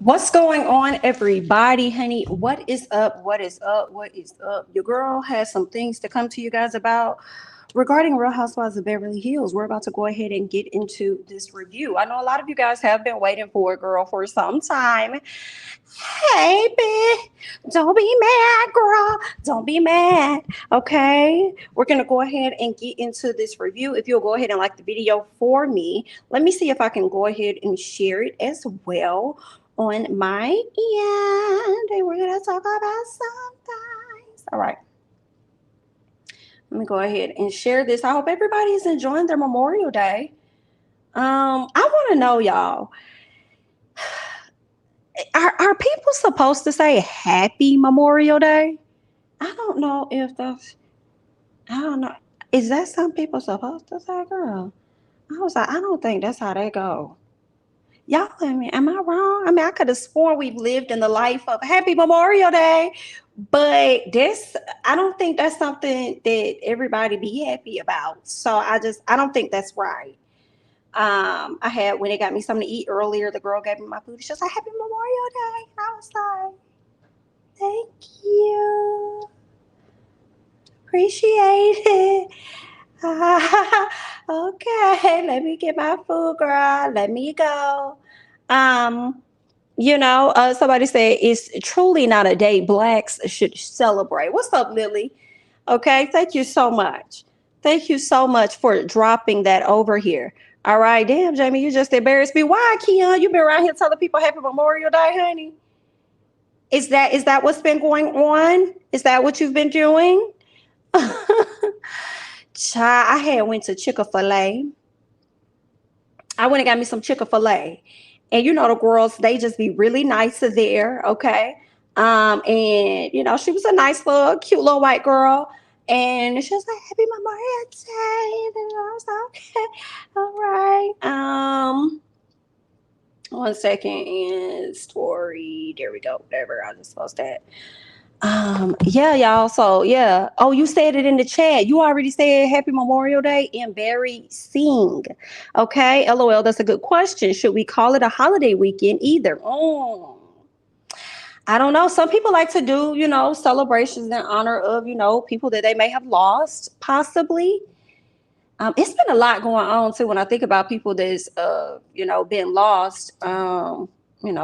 What's going on, everybody, honey? What is up? What is up? What is up? Your girl has some things to come to you guys about regarding Real Housewives of Beverly Hills. We're about to go ahead and get into this review. I know a lot of you guys have been waiting for it, girl, for some time. Hey, bitch, don't be mad, girl. Don't be mad. Okay, we're gonna go ahead and get into this review. If you'll go ahead and like the video for me, let me see if I can go ahead and share it as well on my end. And we're gonna talk about some things. All right. Let me go ahead and share this. I hope everybody is enjoying their Memorial Day. I want to know, y'all, are people supposed to say Happy Memorial Day? I don't know if that's. I don't know. Is that some people supposed to say, girl? I was like, I don't think that's how they go. Y'all, I mean, am I wrong? I mean, I could have sworn we've lived in the life of Happy Memorial Day, but this, I don't think that's something that everybody be happy about. So I don't think that's right. I had when they got me something to eat earlier. The girl gave me my food. She was like, "Happy Memorial Day," and I was like, "Thank you, appreciate it." Okay, let me get my food, girl. Let me go. Um, somebody said it's truly not a day blacks should celebrate. What's up, Lily? Okay, thank you so much. Thank you so much for dropping that over here. All right, damn, Jamie, you just embarrassed me. Why, Keon? You've been around here telling people Happy Memorial Day, honey. Is that what's been going on? Is that what you've been doing? Child, I had went to Chick-fil-A. I went and got me some Chick-fil-A. And the girls, they just be really nice there, okay? And she was a nice little, cute little white girl. And she was like, Happy Memorial Day. And I was like, okay, all right. One second, and story. There we go. Whatever. I just post that. Yeah, y'all. So yeah. Oh, you said it in the chat. You already said Happy Memorial Day and Barry Sing. Okay. LOL. That's a good question. Should we call it a holiday weekend either? I don't know. Some people like to do, celebrations in honor of, people that they may have lost, possibly. It's been a lot going on too when I think about people that's, been lost.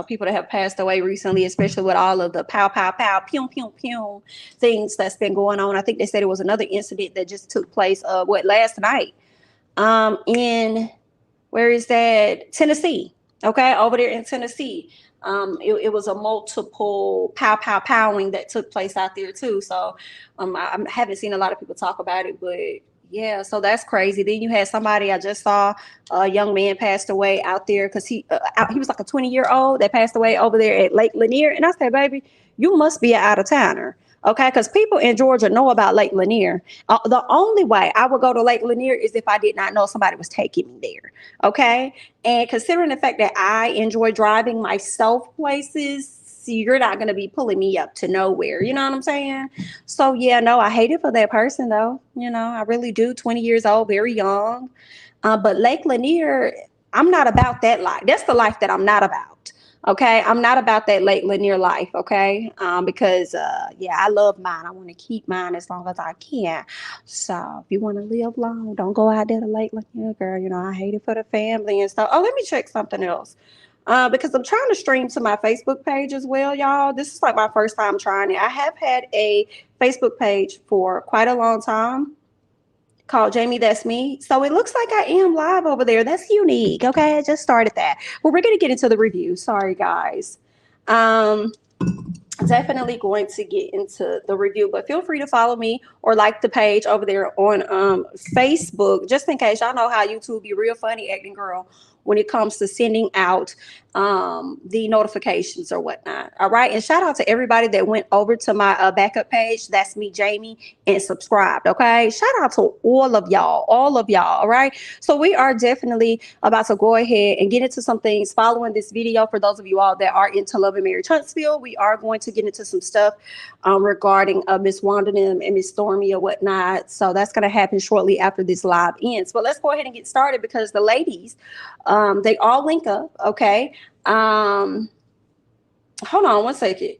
People that have passed away recently, especially with all of the pow, pow, pow, pew, pew, pew things that's been going on. I think they said it was another incident that just took place, last night? In, where is that? Tennessee. Okay, over there in Tennessee. It was a multiple pow, pow, powing that took place out there too. So I haven't seen a lot of people talk about it, but yeah, so that's crazy. Then you had somebody I just saw, a young man passed away out there because he was like a 20-year-old that passed away over there at Lake Lanier. And I said, baby, you must be an out of towner. Okay, because people in Georgia know about Lake Lanier. The only way I would go to Lake Lanier is if I did not know somebody was taking me there. Okay, and considering the fact that I enjoy driving myself places, you're not going to be pulling me up to nowhere. You know what I'm saying? So yeah, no, I hate it for that person though. I really do. 20 years old, very young. But Lake Lanier, I'm not about that life. That's the life that I'm not about. Okay, I'm not about that Lake Lanier life. Okay, because I love mine. I want to keep mine as long as I can. So if you want to live long, don't go out there to Lake Lanier, girl. I hate it for the family and stuff. Oh, let me check something else. Because I'm trying to stream to my Facebook page as well, y'all. This is like my first time trying it. I have had a Facebook page for quite a long time called Jamie That's Me. So it looks like I am live over there. That's unique. Okay, I just started that. Well, we're going to get into the review. Sorry, guys. Definitely going to get into the review, but feel free to follow me or like the page over there on Facebook, just in case. Y'all know how YouTube be real funny acting, girl, when it comes to sending out the notifications or whatnot. All right, and shout out to everybody that went over to my backup page. That's me, Jamie, and subscribed. Okay, shout out to all of y'all. All right, so we are definitely about to go ahead and get into some things following this video. For those of you all that are into Love and Marriage Huntsville, we are going to get into some stuff regarding Miss Wanda and Miss Stormy or whatnot. So that's going to happen shortly after this live ends. But let's go ahead and get started because the ladies, they all link up. Okay. hold on one second.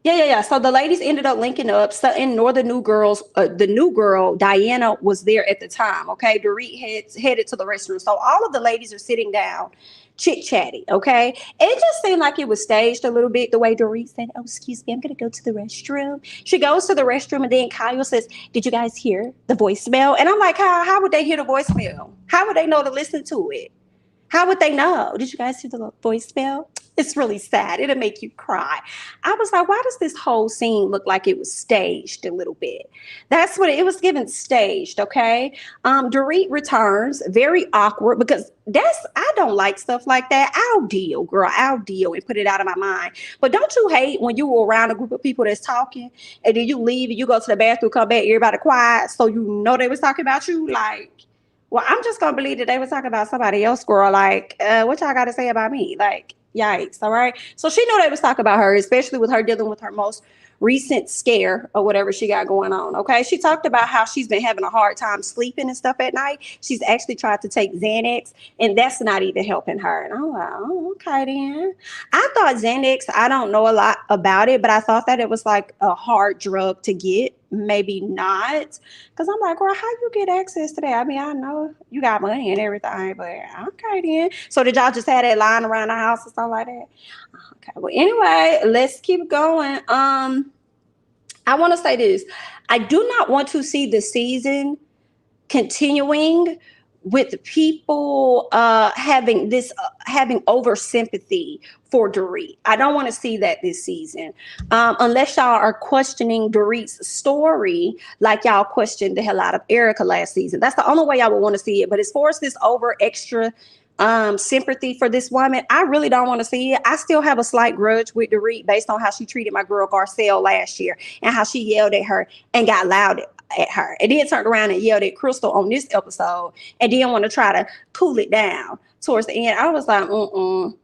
Yeah. So the ladies ended up linking up. Sutton nor the new girls, the new girl, Diana, was there at the time. Okay. Dorit headed to the restroom. So all of the ladies are sitting down, chit chatting. Okay. It just seemed like it was staged a little bit the way Dorit said, "Oh, excuse me, I'm going to go to the restroom." She goes to the restroom and then Kyle says, "Did you guys hear the voicemail?" And I'm like, how would they hear the voicemail? How would they know to listen to it? How would they know? Did you guys hear the voicemail? It's really sad. It'll make you cry. I was like, why does this whole scene look like it was staged a little bit? That's what it was given, staged, okay? Dorit returns, very awkward, because I don't like stuff like that. I'll deal, girl. I'll deal and put it out of my mind. But don't you hate when you were around a group of people that's talking and then you leave and you go to the bathroom, come back, everybody quiet, so you know they was talking about you? Like, well, I'm just gonna believe that they were talking about somebody else, girl. Like, what y'all got to say about me? Like, yikes! All right. So she knew they was talking about her, especially with her dealing with her most recent scare or whatever she got going on. Okay. She talked about how she's been having a hard time sleeping and stuff at night. She's actually tried to take Xanax, and that's not even helping her. And I'm like, oh, okay then. I thought Xanax. I don't know a lot about it, but I thought that it was like a hard drug to get. Maybe not. Because I'm like, girl, how you get access to that? I mean, I know you got money and everything, but okay then. So did y'all just have that lying around the house or something like that? Okay. Well, anyway, let's keep going. I want to say this. I do not want to see the season continuing with people having over sympathy for Dorit. I don't want to see that this season, unless y'all are questioning Dorit's story like y'all questioned the hell out of Erica last season. That's the only way I would want to see it. But as far as this over extra sympathy for this woman, I really don't want to see it. I still have a slight grudge with Dorit based on how she treated my girl Garcelle last year and how she yelled at her and got loud at her, and then turned around and yelled at Crystal on this episode, and then want to try to cool it down towards the end. I was like, don't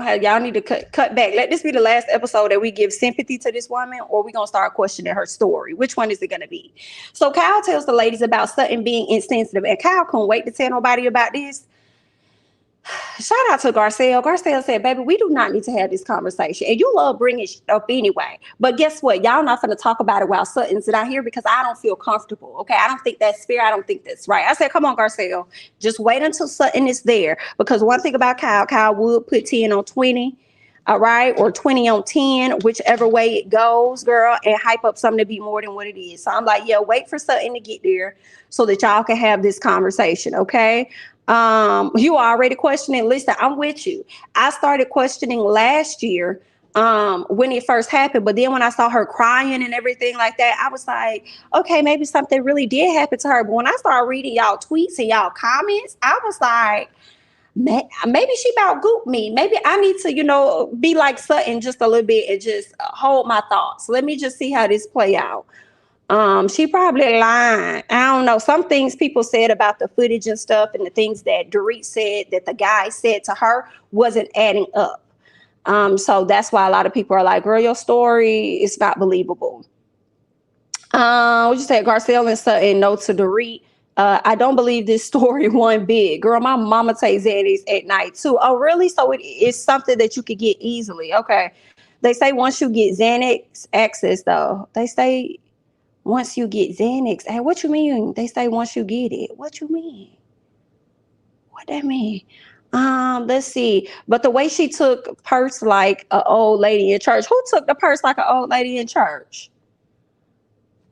have, y'all need to cut back. Let this be the last episode that we give sympathy to this woman, or we're gonna start questioning her story. Which one is it gonna be? So Kyle tells the ladies about Sutton being insensitive, and Kyle couldn't wait to tell nobody about this. Shout out to Garcelle. Garcelle said, "Baby, we do not need to have this conversation. And you love bringing shit up anyway. But guess what? Y'all not going to talk about it while Sutton's out here because I don't feel comfortable. Okay, I don't think that's fair. I don't think that's right." I said, "Come on, Garcelle. Just wait until Sutton is there." Because one thing about Kyle would put 10 on 20. All right, or 20 on 10, whichever way it goes, girl, and hype up something to be more than what it is. So I'm like, yeah, wait for Sutton to get there so that y'all can have this conversation, okay? You already questioning. Listen, I'm with you. I started questioning last year when it first happened, but then when I saw her crying and everything like that, I was like, okay, maybe something really did happen to her. But when I started reading y'all tweets and y'all comments, I was like, maybe she about goop me. Maybe I need to, be like Sutton just a little bit and just hold my thoughts. Let me just see how this play out. She probably lying. I don't know. Some things people said about the footage and stuff, and the things that Dorit said that the guy said to her wasn't adding up. So that's why a lot of people are like, "Girl, your story is not believable." What you say, Garcelle and Sutton? No to Dorit. I don't believe this story one bit. Girl, my mama takes Xanax at night too. Oh, really? So it is something that you could get easily. Okay. They say once you get Xanax access, though. They say once you get Xanax. Hey, what you mean? They say once you get it. What you mean? What that mean? Let's see. But the way she took purse like an old lady in church. Who took the purse like an old lady in church?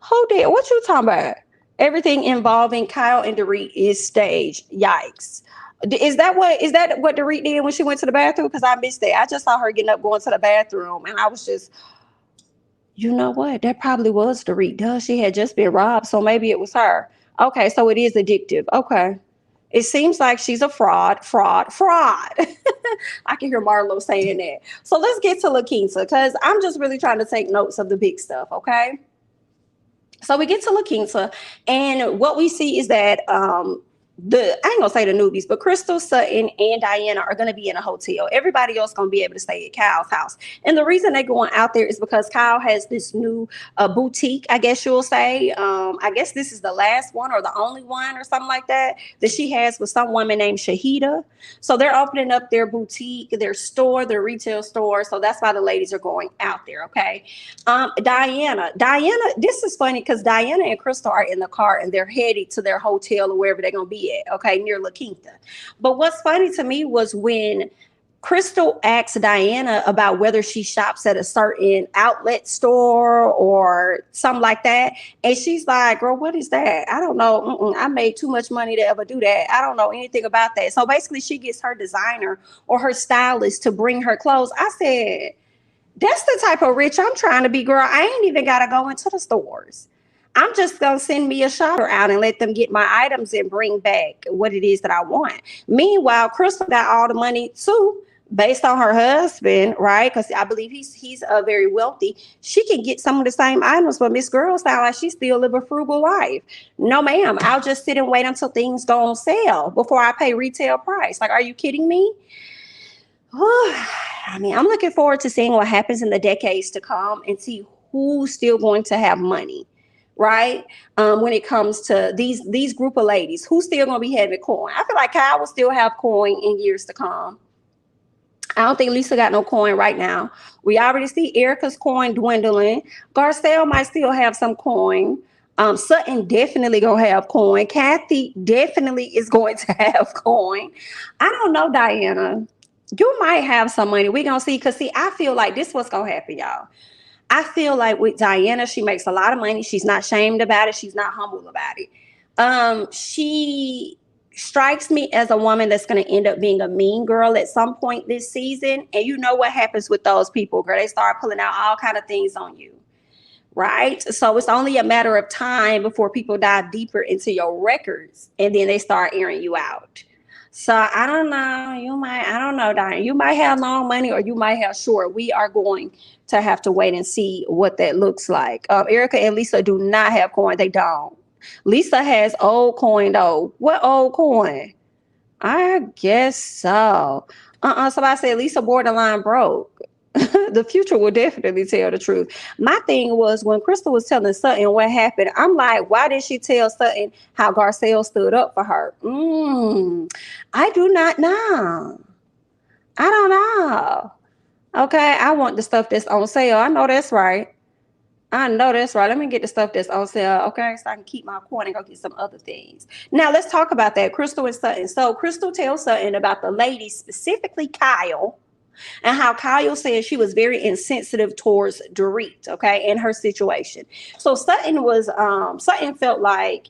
Who did? What you talking about? Everything involving Kyle and Dorit is staged. Yikes. Is that what Dorit did when she went to the bathroom? Because I missed that. I just saw her getting up, going to the bathroom, and I was just, you know what? That probably was Dorit. Duh, she had just been robbed, so maybe it was her. Okay, so it is addictive. Okay. It seems like she's a fraud. I can hear Marlo saying that. So let's get to LaQuinta, because I'm just really trying to take notes of the big stuff, okay? So we get to LaQuinta, and what we see is that I ain't gonna say the newbies, but Crystal, Sutton, and Diana are gonna be in a hotel. Everybody else gonna be able to stay at Kyle's house. And the reason they're going out there is because Kyle has this new boutique, I guess you'll say. I guess this is the last one or the only one or something like that she has with some woman named Shahida. So they're opening up their boutique, their store, their retail store. So that's why the ladies are going out there. Okay. Diana, this is funny because Diana and Crystal are in the car and they're headed to their hotel or wherever they're gonna be at, okay, near La Quinta. But what's funny to me was when Crystal asked Diana about whether she shops at a certain outlet store or something like that. And she's like, girl, what is that? I don't know. I made too much money to ever do that. I don't know anything about that. So basically she gets her designer or her stylist to bring her clothes. I said, that's the type of rich I'm trying to be, girl. I ain't even got to go into the stores. I'm just going to send me a shopper out and let them get my items and bring back what it is that I want. Meanwhile, Crystal got all the money too, based on her husband, right? Because I believe he's very wealthy. She can get some of the same items, but Miss Girl sounds like she still live a frugal life. No, ma'am. I'll just sit and wait until things go on sale before I pay retail price. Like, are you kidding me? I mean, I'm looking forward to seeing what happens in the decades to come and see who's still going to have money. Right? When it comes to these group of ladies, who's still going to be having coin? I feel like Kyle will still have coin in years to come. I don't think Lisa got no coin right now. We already see Erica's coin dwindling. Garcelle might still have some coin. Sutton definitely gonna have coin. Kathy definitely is going to have coin. I don't know, Diana. You might have some money. We're gonna see. Because see, I feel like this what's gonna happen, y'all. I feel like with Diana, she makes a lot of money. She's not shamed about it. She's not humble about it. She strikes me as a woman that's going to end up being a mean girl at some point this season. And you know what happens with those people, girl. They start pulling out all kind of things on you, right? So it's only a matter of time before people dive deeper into your records and then they start airing you out. So I don't know. I don't know, Diane. You might have long money or you might have short. We are going to have to wait and see what that looks like. Erica and Lisa do not have coin. They don't. Lisa has old coin though. What old coin? I guess so. Somebody said Lisa borderline broke. The future will definitely tell the truth. My thing was when Crystal was telling Sutton what happened, I'm like, why did she tell Sutton how Garcelle stood up for her? I do not know. I don't know. Okay, I want the stuff that's on sale. I know that's right. Let me get the stuff that's on sale, okay? So I can keep my coin and go get some other things. Now, let's talk about that, Crystal and Sutton. So Crystal tells Sutton about the ladies, specifically Kyle, and how Kyle said she was very insensitive towards Dorit, okay, in her situation. So Sutton felt like,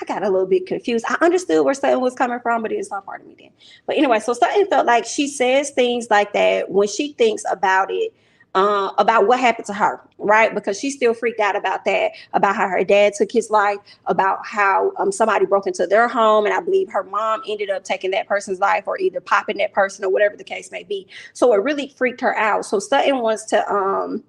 I got a little bit confused. I understood where Sutton was coming from, but it's not part of me then. But anyway, so Sutton felt like she says things like that when she thinks about it, about what happened to her, right? Because she's still freaked out about that, about how her dad took his life, about how somebody broke into their home, and I believe her mom ended up taking that person's life or either popping that person or whatever the case may be. So it really freaked her out. So Sutton wants to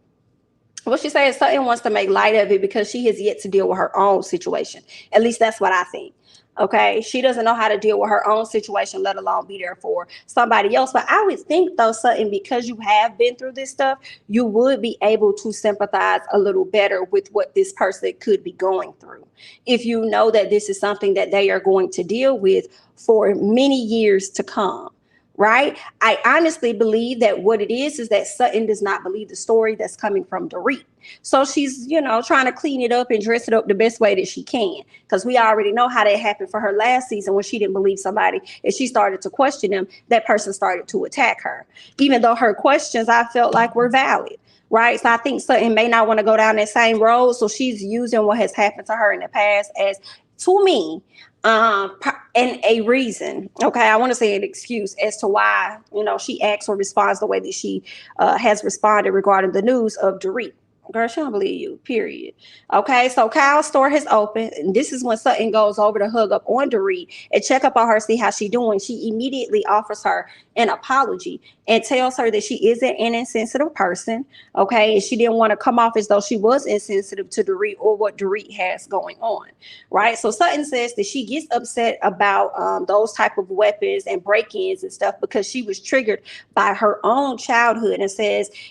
what she said, Sutton wants to make light of it because she has yet to deal with her own situation. At least that's what I think. Okay, she doesn't know how to deal with her own situation, let alone be there for somebody else. But I would think, though, Sutton, because you have been through this stuff, you would be able to sympathize a little better with what this person could be going through. If you know that this is something that they are going to deal with for many years to come. Right? I honestly believe that what it is that Sutton does not believe the story that's coming from Dorit. So she's, trying to clean it up and dress it up the best way that she can. Because we already know how that happened for her last season when she didn't believe somebody and she started to question them. That person started to attack her. Even though her questions I felt like were valid. Right. So I think Sutton may not want to go down that same road. So she's using what has happened to her in the past as, to me, and a reason, okay, I want to say an excuse as to why, she acts or responds the way that she has responded regarding the news of Dorit. Girl, she don't believe you, period. Okay, so Kyle's store has opened. And this is when Sutton goes over to hug up on Dorit and check up on her, see how she doing. She immediately offers her an apology and tells her that she isn't an insensitive person. Okay, and she didn't want to come off as though she was insensitive to Dorit or what Dorit has going on. Right. So Sutton says that she gets upset about those type of weapons and break-ins and stuff because she was triggered by her own childhood, and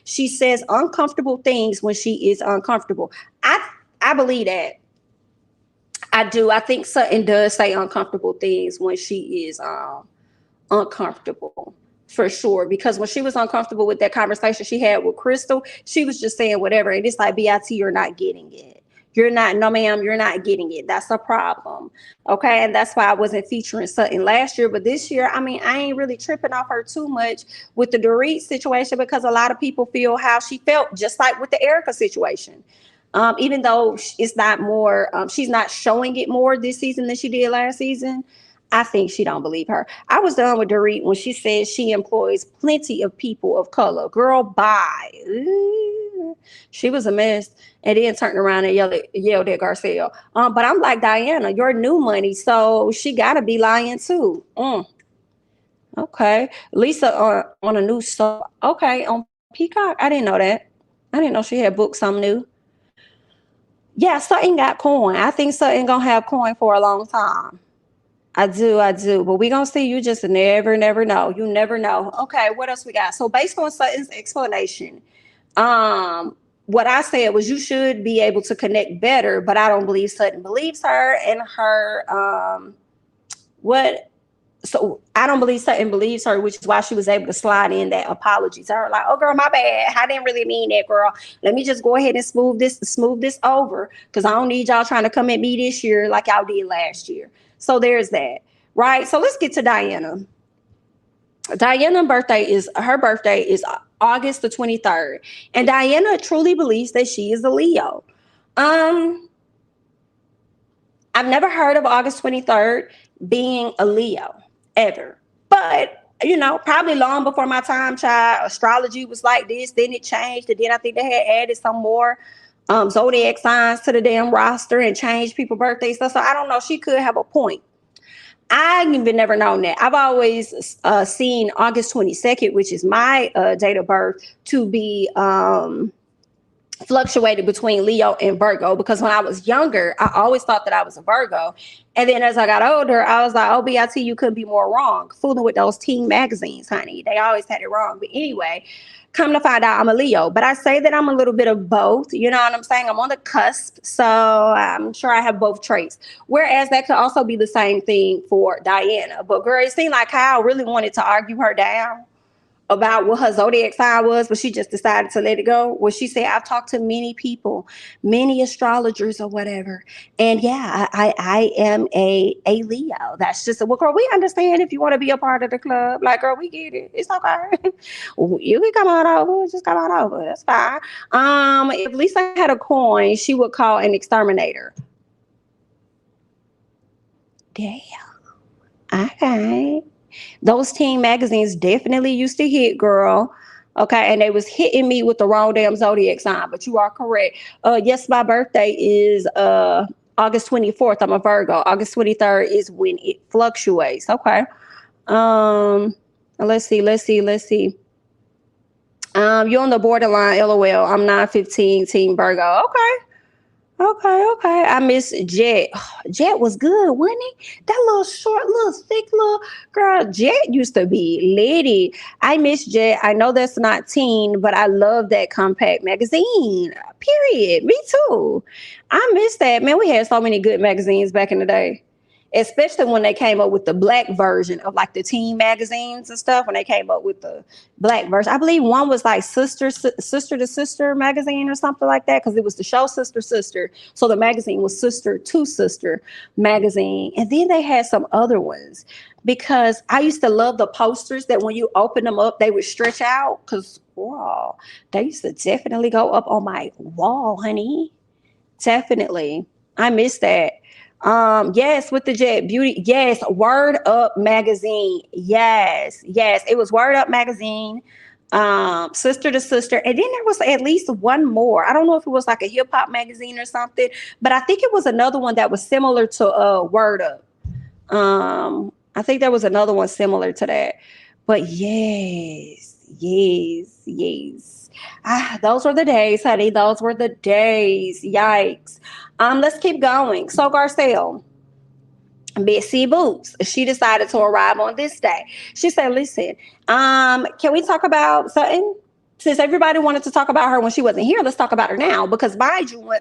she says uncomfortable things when she is uncomfortable. I believe that. I do. I think Sutton does say uncomfortable things when she is uncomfortable, for sure. Because when she was uncomfortable with that conversation she had with Crystal, she was just saying whatever. And it's like, BIT, you're not getting it. You're not, no ma'am, you're not getting it. That's a problem. Okay. And that's why I wasn't featuring Sutton last year. But this year, I mean, I ain't really tripping off her too much with the Dorit situation because a lot of people feel how she felt, just like with the Erica situation. Even though it's not more, she's not showing it more this season than she did last season. I think she don't believe her. I was done with Dorit when she said she employs plenty of people of color. Girl, bye. Ooh, she was a mess. And then turned around and yelled at Garcelle. But I'm like, Diana, you're new money, so she got to be lying too. Okay. Lisa on a new show. Okay, on Peacock. I didn't know that. I didn't know she had booked something new. Yeah, Sutton got coin. I think Sutton gonna have coin for a long time. I do. But we gonna see. You just never know. You never know. Okay, what else we got? So based on Sutton's explanation, what I said was you should be able to connect better, but I don't believe Sutton believes her and her what so I don't believe Sutton believes her, which is why she was able to slide in that apology to her. Like, oh girl, my bad. I didn't really mean that, girl. Let me just go ahead and smooth this over because I don't need y'all trying to come at me this year like y'all did last year. So there's that. Right. So let's get to Diana. Diana's birthday is August the 23rd. And Diana truly believes that she is a Leo. I've never heard of August 23rd being a Leo ever. But, you know, probably long before my time, child, astrology was like this, then it changed, and then I think they had added some more zodiac signs to the damn roster and changed people's birthdays stuff. So I don't know, she could have a point. I've even never known that. I've always seen August 22nd, which is my date of birth, to be fluctuated between Leo and Virgo, because when I was younger, I always thought that I was a Virgo. And then as I got older, I was like, oh, BIT, you couldn't be more wrong. Fooling with those teen magazines, honey. They always had it wrong. But anyway, come to find out I'm a Leo. But I say that I'm a little bit of both. You know what I'm saying? I'm on the cusp. So I'm sure I have both traits. Whereas that could also be the same thing for Diana. But girl, it seemed like Kyle really wanted to argue her down about what her zodiac sign was, but she just decided to let it go. Well, she said, I've talked to many people, many astrologers or whatever. And yeah, I am a Leo. That's just, well, girl, we understand if you want to be a part of the club. Like, girl, we get it. It's okay. You can come on over. Just come on over. That's fine. If Lisa had a coin, she would call an exterminator. Damn. Okay. Those teen magazines definitely used to hit, girl. Okay, and they was hitting me with the wrong damn zodiac sign, but you are correct. Yes, my birthday is August 24th. I'm a Virgo. August 23rd is when it fluctuates. Okay. Let's see. You're on the borderline, LOL. I'm 9/15 team Virgo. Okay. I miss Jet. Jet was good, wasn't he? That little short, little thick, little girl. Jet used to be lady. I miss Jet. I know that's not teen, but I love that compact magazine. Period. Me too. I miss that. Man, we had so many good magazines back in the day. Especially when they came up with the black version of like the teen magazines and stuff. When they came up with the black version, I believe one was like Sister to Sister magazine or something like that, because it was the show Sister. So the magazine was Sister to Sister magazine. And then they had some other ones, because I used to love the posters that when you open them up, they would stretch out, because wow, they used to definitely go up on my wall, honey. Definitely. I miss that. Yes, with the Jet Beauty. Yes, Word Up magazine. Yes, it was Word Up magazine. Sister to Sister, and then there was at least one more. I don't know if it was like a hip hop magazine or something, but I think it was another one that was similar to Word Up. I think there was another one similar to that. But yes. Those were the days, honey. Those were the days. Yikes. Let's keep going. So Garcelle, Betsy Boots, she decided to arrive on this day. She said, listen, can we talk about Sutton? Since everybody wanted to talk about her when she wasn't here, let's talk about her now. Because mind you, when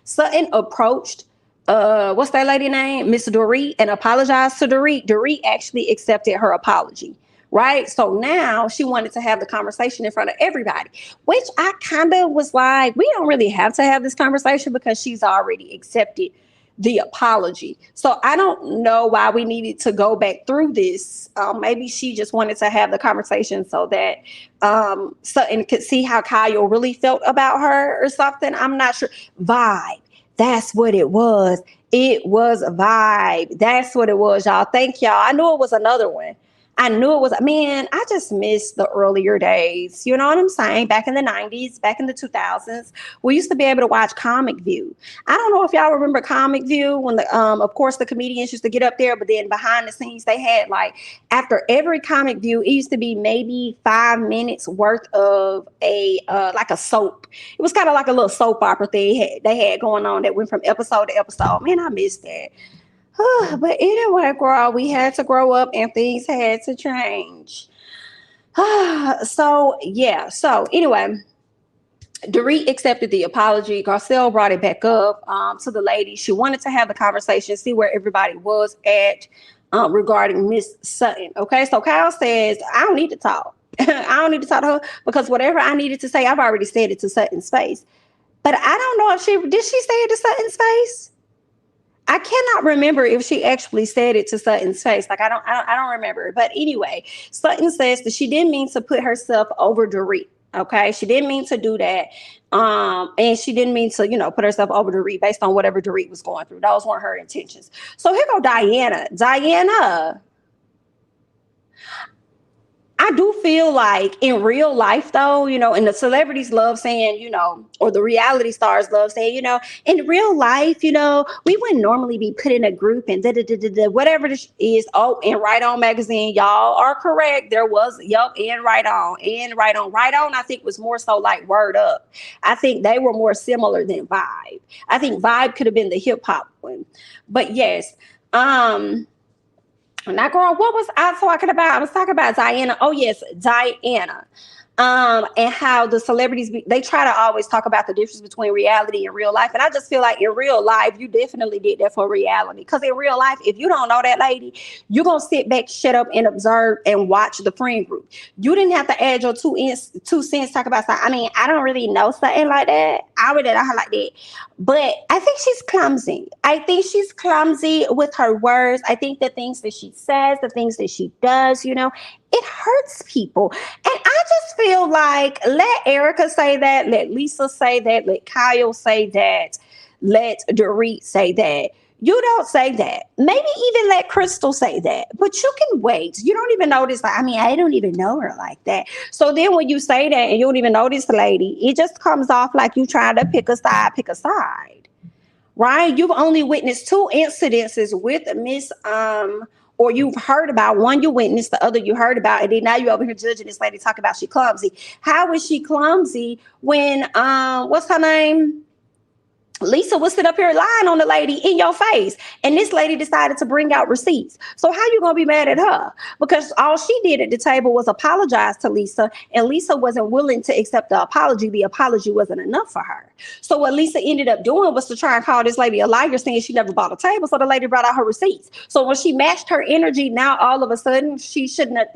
Sutton approached what's that lady name? Miss Dorit, and apologized to Dorit. Dorit actually accepted her apology. Right. So now she wanted to have the conversation in front of everybody, which I kind of was like, we don't really have to have this conversation because she's already accepted the apology. So I don't know why we needed to go back through this. Maybe she just wanted to have the conversation so that Sutton could see how Kyle really felt about her or something. I'm not sure. Vibe. That's what it was. It was a vibe. That's what it was, y'all. Thank y'all. I knew it was another one. I knew it was, man, I just miss the earlier days. You know what I'm saying? Back in the 90s, back in the 2000s, we used to be able to watch Comic View. I don't know if y'all remember Comic View when of course, the comedians used to get up there, but then behind the scenes, they had like, after every Comic View, it used to be maybe 5 minutes worth of like a soap. It was kind of like a little soap opera thing they had going on that went from episode to episode. Man, I missed that. But anyway, girl, we had to grow up and things had to change. So anyway, Dorit accepted the apology. Garcelle brought it back up to the lady. She wanted to have the conversation, see where everybody was at regarding Miss Sutton. Okay, so Kyle says, I don't need to talk. I don't need to talk to her because whatever I needed to say, I've already said it to Sutton's face. But I don't know if did she say it to Sutton's face? I cannot remember if she actually said it to Sutton's face. Like I don't remember. But anyway, Sutton says that she didn't mean to put herself over Dorit. Okay, she didn't mean to do that. And she didn't mean to, put herself over Dorit based on whatever Dorit was going through. Those weren't her intentions. So here go Diana. Diana. I do feel like in real life, though, and the celebrities love saying, or the reality stars love saying, in real life, we wouldn't normally be put in a group and whatever this is. Oh, and Right On magazine, y'all are correct. There was, and Right On. Right On, I think was more so like Word Up. I think they were more similar than Vibe. I think Vibe could have been the hip hop one. But yes, now, girl, what was I talking about? I was talking about Diana. Oh, yes, Diana. And how the celebrities, they try to always talk about the difference between reality and real life. And I just feel like in real life, you definitely did that for reality. Because in real life, if you don't know that lady, you're going to sit back, shut up, and observe and watch the friend group. You didn't have to add your 2 cents, talk about something. I mean, I don't really know something like that. I would not like that. But I think she's clumsy. I think she's clumsy with her words. I think the things that she says, the things that she does, it hurts people. And I just feel like let Erica say that, let Lisa say that, let Kyle say that, let Dorit say that. You don't say that. Maybe even let Crystal say that. But you can wait. You don't even notice. I don't even know her like that. So then when you say that and you don't even know this lady, it just comes off like you trying to pick a side. Right? You've only witnessed 2 incidences with Miss or you've heard about one you witnessed, the other you heard about, and then now you're over here judging this lady talking about she clumsy. How is she clumsy when what's her name? Lisa was sitting up here lying on the lady in your face, and this lady decided to bring out receipts. So how you gonna be mad at her? Because all she did at the table was apologize to Lisa, and Lisa wasn't willing to accept the apology. The apology wasn't enough for her. So what Lisa ended up doing was to try and call this lady a liar, saying she never bought a table. So the lady brought out her receipts. So when she matched her energy, now all of a sudden she should not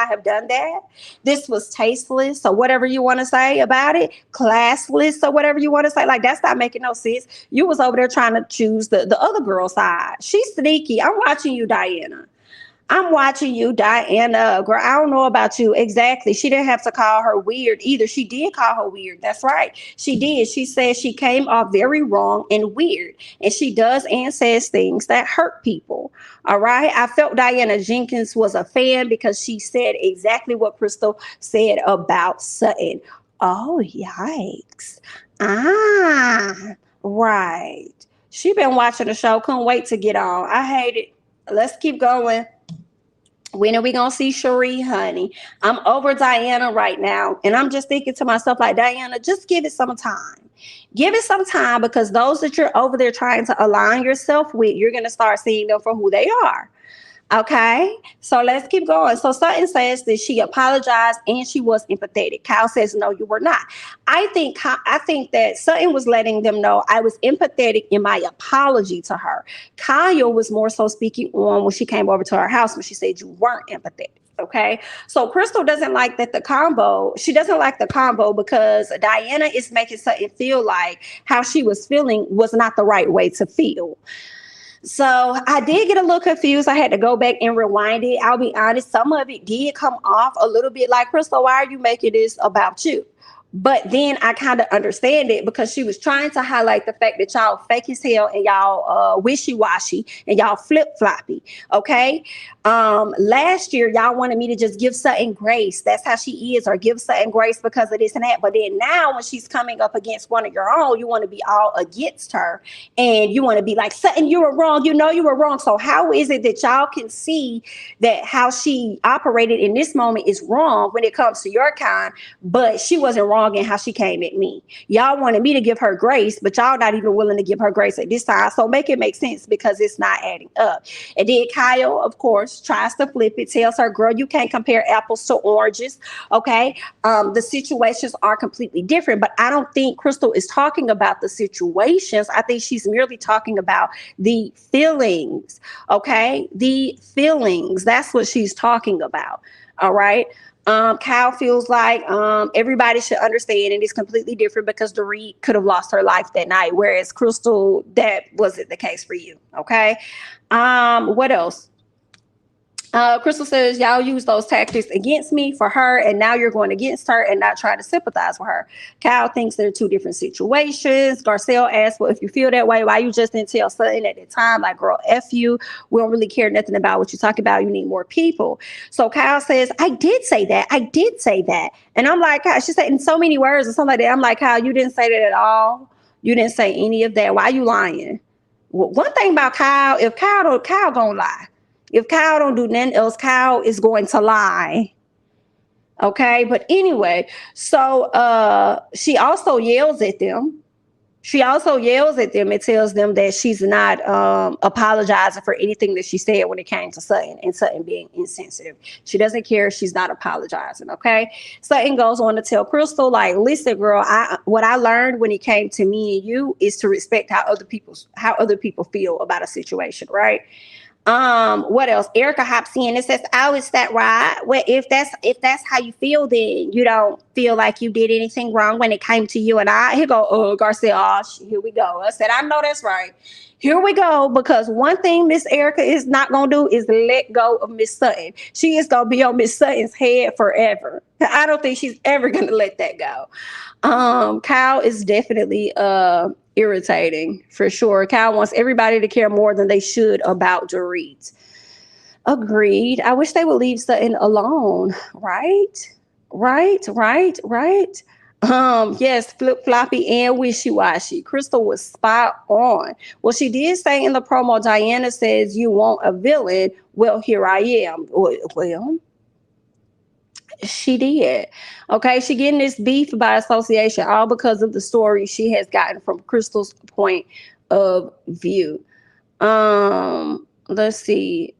have done that. This was tasteless, or whatever you want to say about it, classless, or whatever you want to say. Like, that's not making no sense. You was over there trying to choose the other girl's side. She's sneaky. I'm watching you, Diana. I'm watching you, Diana. Girl, I don't know about you. Exactly. She didn't have to call her weird either. She did call her weird. That's right. She did. She said she came off very wrong and weird. And she does and says things that hurt people. All right. I felt Diana Jenkins was a fan because she said exactly what Crystal said about Sutton. Oh, yikes. Ah, right. She been watching the show. Couldn't wait to get on. I hate it. Let's keep going. When are we gonna see Cherie, honey? I'm over Diana right now, and I'm just thinking to myself, like, Diana, just give it some time. Give it some time, because those that you're over there trying to align yourself with, you're gonna start seeing them for who they are. Okay, so let's keep going. So Sutton says that she apologized and she was empathetic. Kyle says, no, you were not. I think that Sutton was letting them know I was empathetic in my apology to her. Kyle was more so speaking on when she came over to her house when she said you weren't empathetic. Okay, so Crystal doesn't like that the combo. She doesn't like the combo because Diana is making Sutton feel like how she was feeling was not the right way to feel. So I did get a little confused. I had to go back and rewind it. I'll be honest, some of it did come off a little bit like, Crystal, why are you making this about you? But then I kind of understand it because she was trying to highlight the fact that y'all fake as hell and y'all wishy-washy and y'all flip-floppy. Okay. Last year, y'all wanted me to just give Sutton grace. That's how she is, or give Sutton grace because of this and that. But then now when she's coming up against one of your own, you want to be all against her. And you want to be like, Sutton, you were wrong. You know you were wrong. So how is it that y'all can see that how she operated in this moment is wrong when it comes to your kind, but she wasn't wrong in how she came at me? Y'all wanted me to give her grace, but y'all not even willing to give her grace at this time. So make it make sense because it's not adding up. And then Kyle, of course, tries to flip it, tells her, girl, you can't compare apples to oranges. Okay. The situations are completely different, but I don't think Crystal is talking about the situations. I think she's merely talking about the feelings. Okay. The feelings. That's what she's talking about. All right. Kyle feels like everybody should understand, and it's completely different because Dorit could have lost her life that night, whereas Crystal, that wasn't the case for you. Okay. What else? Crystal says, y'all use those tactics against me for her, and now you're going against her and not trying to sympathize with her. Kyle thinks they're two different situations. Garcelle asks, well, if you feel that way, why you just didn't tell Sutton at the time? Like, girl, F you. We don't really care nothing about what you talk about. You need more people. So Kyle says, I did say that. I did say that. And I'm like, she said in so many words or something like that. I'm like, Kyle, you didn't say that at all. You didn't say any of that. Why are you lying? Well, one thing about Kyle, if Kyle gonna lie. If Kyle don't do nothing else, Kyle is going to lie. Okay. But anyway, so she also yells at them. She also yells at them and tells them that she's not apologizing for anything that she said when it came to Sutton and Sutton being insensitive. She doesn't care. She's not apologizing. Okay. Sutton goes on to tell Crystal, like, listen, girl, what I learned when it came to me and you is to respect how other people feel about a situation, right? What else? Erica hops in and says, oh, is that right? Well, if that's how you feel, then you don't feel like you did anything wrong when it came to you and I. Here go, Garcia. Here we go. I said, I know that's right. Here we go, because one thing Miss Erica is not going to do is let go of Miss Sutton. She is going to be on Miss Sutton's head forever. I don't think she's ever going to let that go. Kyle is definitely irritating for sure. Kyle wants everybody to care more than they should about Dorit. Agreed. I wish they would leave Sutton alone. Right. Yes, flip-floppy and wishy-washy. Crystal was spot on. Well, she did say in the promo, Diana says, you want a villain. Well, here I am. Well, she did. Okay, she getting this beef by association, all because of the story she has gotten from Crystal's point of view. Let's see.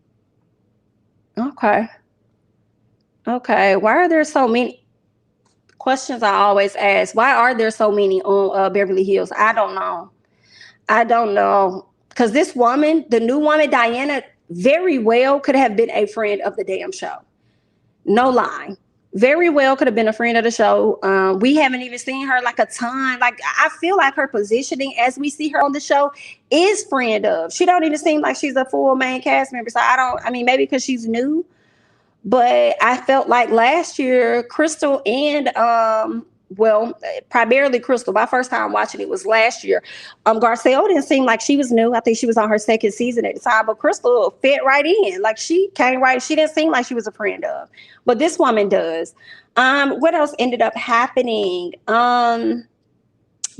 Okay. Why are there so many questions I always ask? Why are there so many on Beverly Hills? I don't know. Because this woman, the new woman, Diana, very well could have been a friend of the damn show. No lie. Very well could have been a friend of the show. We haven't even seen her like a ton. Like I feel like her positioning as we see her on the show is friend of. She don't even seem like she's a full main cast member. So I don't. I mean, maybe because she's new, but I felt like last year, Crystal and well, primarily Crystal. My first time watching it was last year. Garcelle didn't seem like she was new. I think she was on her second season at the time, but Crystal fit right in. Like she came right. She didn't seem like she was a friend of, but this woman does. What else ended up happening?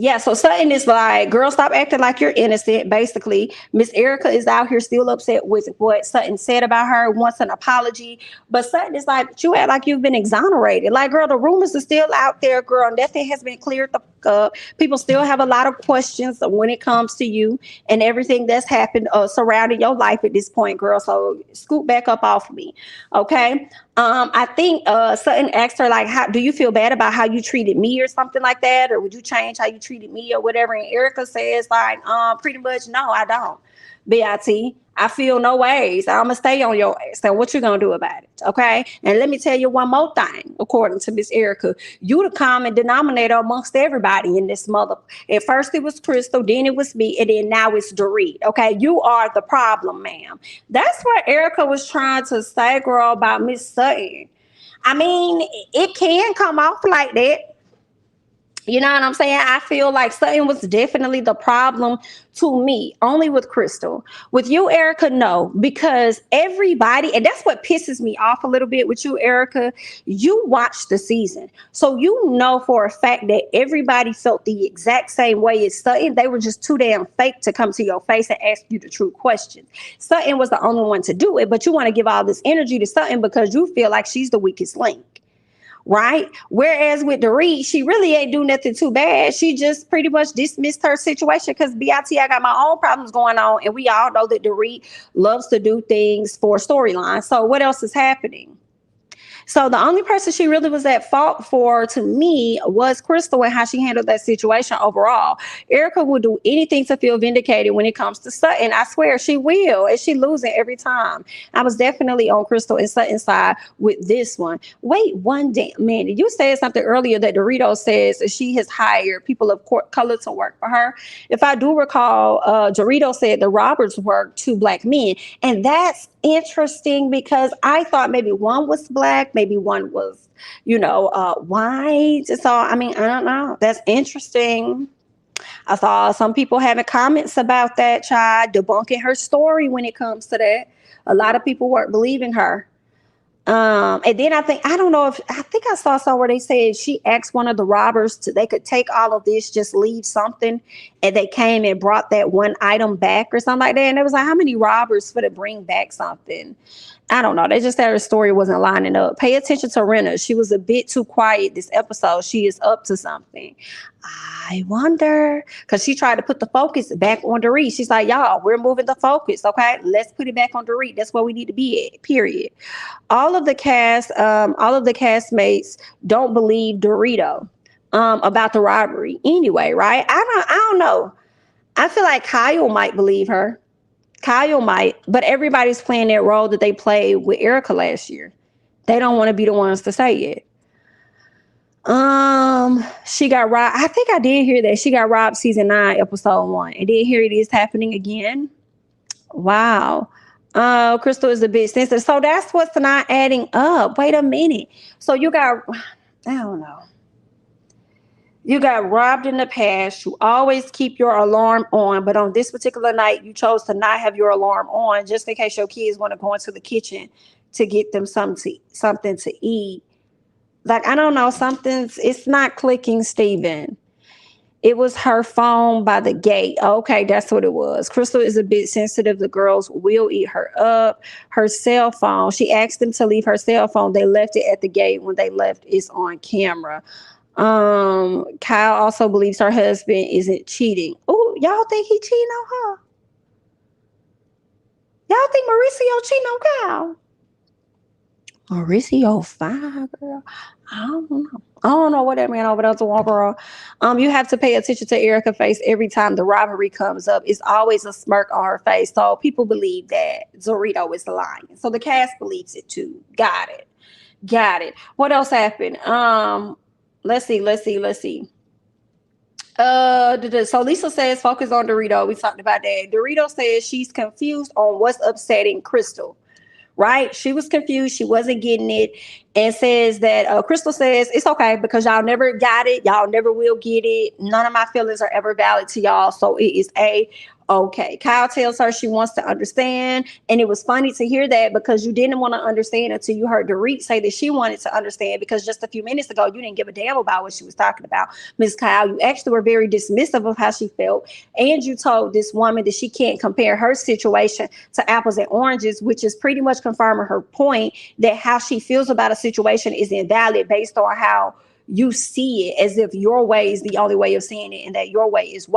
Yeah, so Sutton is like, girl, stop acting like you're innocent. Basically, Miss Erica is out here still upset with what Sutton said about her, wants an apology. But Sutton is like, you act like you've been exonerated. Like, girl, the rumors are still out there, girl. Nothing has been cleared the fuck up. People still have a lot of questions when it comes to you and everything that's happened surrounding your life at this point, girl. So scoot back up off of me, okay? I think Sutton asked her, like, how do you feel bad about how you treated me or something like that? Or would you change how you treated me or whatever? And Erica says, like, pretty much, no, I don't. BIT, I feel no ways. I'm going to stay on your ass. So what you going to do about it? Okay. And let me tell you one more thing, according to Miss Erica, you the common denominator amongst everybody in this mother. At first it was Crystal, then it was me, and then now it's Dorit. Okay. You are the problem, ma'am. That's what Erica was trying to say, girl, about Miss Sutton. I mean, it can come off like that. You know what I'm saying? I feel like Sutton was definitely the problem to me, only with Crystal. With you, Erica, no, because everybody, and that's what pisses me off a little bit with you, Erica. You watched the season. So you know for a fact that everybody felt the exact same way as Sutton. They were just too damn fake to come to your face and ask you the true questions. Sutton was the only one to do it, but you want to give all this energy to Sutton because you feel like she's the weakest link. Right? Whereas with Dorit, she really ain't do nothing too bad. She just pretty much dismissed her situation because BIT, I got my own problems going on. And we all know that Dorit loves to do things for storyline. So what else is happening? So the only person she really was at fault for, to me, was Crystal and how she handled that situation overall. Erica will do anything to feel vindicated when it comes to Sutton. I swear she will, and she losing every time. I was definitely on Crystal and Sutton's side with this one. Wait one damn minute. You said something earlier that Dorito says that she has hired people of color to work for her. If I do recall, Dorito said the robbers were 2 black men, and that's interesting because I thought maybe one was black, maybe one was, white. So, I mean, I don't know. That's interesting. I saw some people having comments about that child, debunking her story when it comes to that. A lot of people weren't believing her. And then I think I saw somewhere they said she asked one of the robbers they could take all of this, just leave something, and they came and brought that one item back or something like that. And it was like, how many robbers for to bring back something? I don't know. They just said her story wasn't lining up. Pay attention to Renna. She was a bit too quiet this episode. She is up to something. I wonder, because she tried to put the focus back on Dorit. She's like, y'all, we're moving the focus. Okay, let's put it back on Dorit. That's where we need to be at, period. All of the castmates don't believe Dorito about the robbery anyway, right? I don't know. I feel like Kyle might believe her. Kyle might, but everybody's playing that role that they played with Erica last year. They don't want to be the ones to say it. She got robbed. I think I did hear that she got robbed season 9, episode 1, and then here it is happening again. Wow. Crystal is a bit sensitive. So that's what's not adding up. Wait a minute. So I don't know. You got robbed in the past. You always keep your alarm on, but on this particular night, you chose to not have your alarm on just in case your kids want to go into the kitchen to get them something to eat. Like, I don't know, it's not clicking, Steven. It was her phone by the gate. Okay, that's what it was. Crystal is a bit sensitive. The girls will eat her up. Her cell phone, she asked them to leave her cell phone. They left it at the gate. When they left, it's on camera. Kyle also believes her husband isn't cheating. Oh, y'all think he cheating on her? Y'all think Mauricio cheating on Kyle? Mauricio fine, girl. I don't know what that man over there doing, girl. You have to pay attention to Erica's face every time the robbery comes up. It's always a smirk on her face. So people believe that Dorito is lying. So the cast believes it too. Got it. Got it. What else happened? Let's see. So Lisa says focus on Dorito. We talked about that. Dorito says she's confused on what's upsetting Crystal. Right? She was confused. She wasn't getting it, and says that Crystal says it's okay because y'all never got it. Y'all never will get it. None of my feelings are ever valid to y'all. So it is okay. Kyle tells her she wants to understand. And it was funny to hear that because you didn't want to understand until you heard Dorit say that she wanted to understand, because just a few minutes ago, you didn't give a damn about what she was talking about. Ms. Kyle, you actually were very dismissive of how she felt. And you told this woman that she can't compare her situation to apples and oranges, which is pretty much confirming her point that how she feels about a situation is invalid based on how you see it, as if your way is the only way of seeing it and that your way is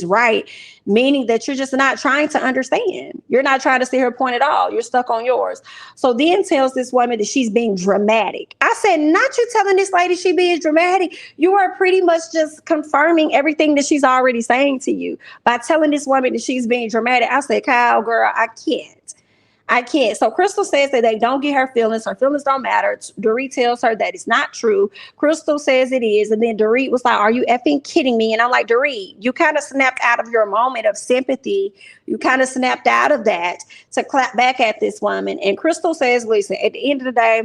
right, meaning that you're just not trying to understand. You're not trying to see her point at all. You're stuck on yours. So then tells this woman that she's being dramatic. I said, not you telling this lady she being dramatic. You are pretty much just confirming everything that she's already saying to you by telling this woman that she's being dramatic. I said, Kyle, girl, I can't. So Crystal says that they don't get her feelings. Her feelings don't matter. Dorit tells her that it's not true. Crystal says it is. And then Dorit was like, are you effing kidding me? And I'm like, Dorit, you kind of snapped out of your moment of sympathy. You kind of snapped out of that to clap back at this woman. And Crystal says, listen, at the end of the day,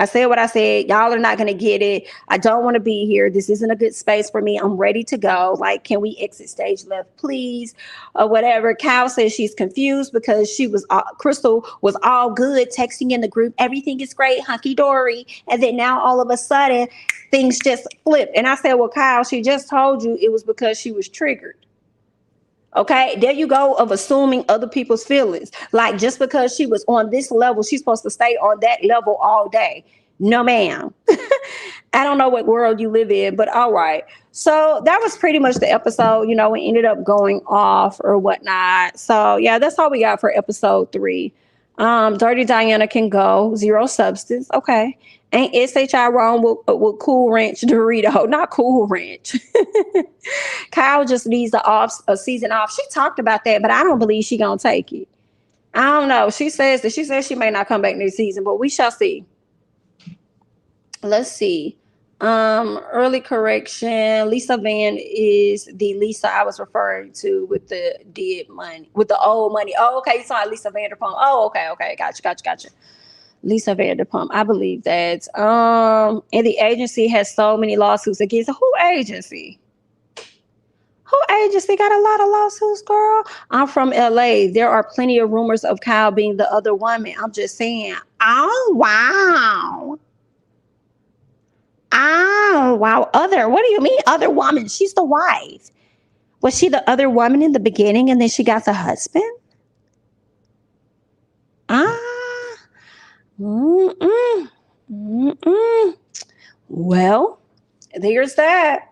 I said what I said. Y'all are not going to get it. I don't want to be here. This isn't a good space for me. I'm ready to go. Like, can we exit stage left, please? Or whatever. Kyle says she's confused because Crystal was all good texting in the group. Everything is great, hunky dory. And then now all of a sudden things just flip. And I said, well, Kyle, she just told you it was because she was triggered. Okay, there you go, of assuming other people's feelings. Like, just because she was on this level, she's supposed to stay on that level all day. No, ma'am. I don't know what world you live in, but all right. So that was pretty much the episode. You know, we ended up going off or whatnot. So yeah, that's all we got for episode 3. Dirty Diana can go. Zero substance. Okay. Ain't SHI wrong with Cool Ranch Dorito? Not Cool Ranch. Kyle just needs a season off. She talked about that, but I don't believe she gonna take it. I don't know. She says she may not come back next season, but we shall see. Let's see. Early correction. Lisa Van is the Lisa I was referring to with the dead money, with the old money. Oh, okay. You saw Lisa Vanderpump. Oh, okay. Gotcha. Lisa Vanderpump. I believe that. And the agency has so many lawsuits against who agency? Who agency got a lot of lawsuits, girl? I'm from LA. There are plenty of rumors of Kyle being the other woman. I'm just saying. Oh, wow. Oh, wow. What do you mean other woman? She's the wife. Was she the other woman in the beginning and then she got the husband? Well, there's that.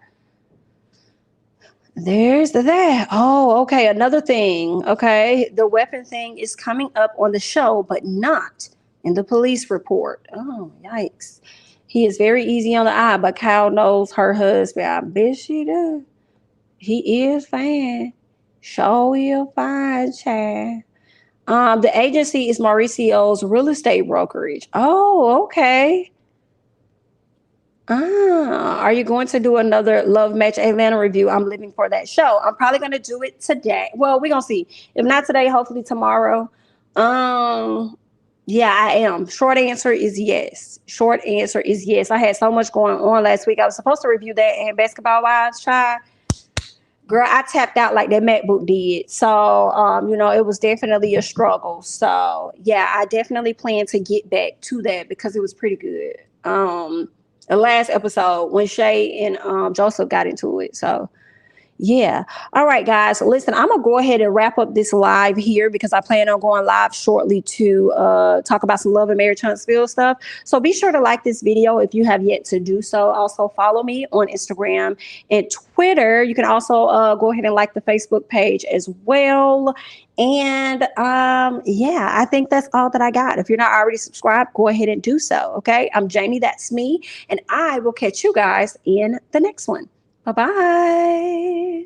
There's that. Oh, okay. Another thing. Okay. The weapon thing is coming up on the show, but not in the police report. Oh, yikes. He is very easy on the eye, but Kyle knows her husband. I bet she does. He is fine. Show you fine, child. The agency is Mauricio's real estate brokerage. Oh, okay. Are you going to do another Love Match Atlanta review? I'm living for that show. I'm probably going to do it today. Well, we're going to see. If not today, hopefully tomorrow. Yeah, I am. Short answer is yes. I had so much going on last week. I was supposed to review that and Basketball Wives try. Girl, I tapped out like that MacBook did. So, it was definitely a struggle. So, yeah, I definitely plan to get back to that because it was pretty good. The last episode when Shay and Joseph got into it. So, yeah. All right, guys. Listen, I'm going to go ahead and wrap up this live here because I plan on going live shortly to talk about some Love and Marriage Huntsville stuff. So be sure to like this video if you have yet to do so. Also follow me on Instagram and Twitter. You can also go ahead and like the Facebook page as well. And I think that's all that I got. If you're not already subscribed, go ahead and do so. Okay. I'm Jamie, that's me. And I will catch you guys in the next one. Bye-bye.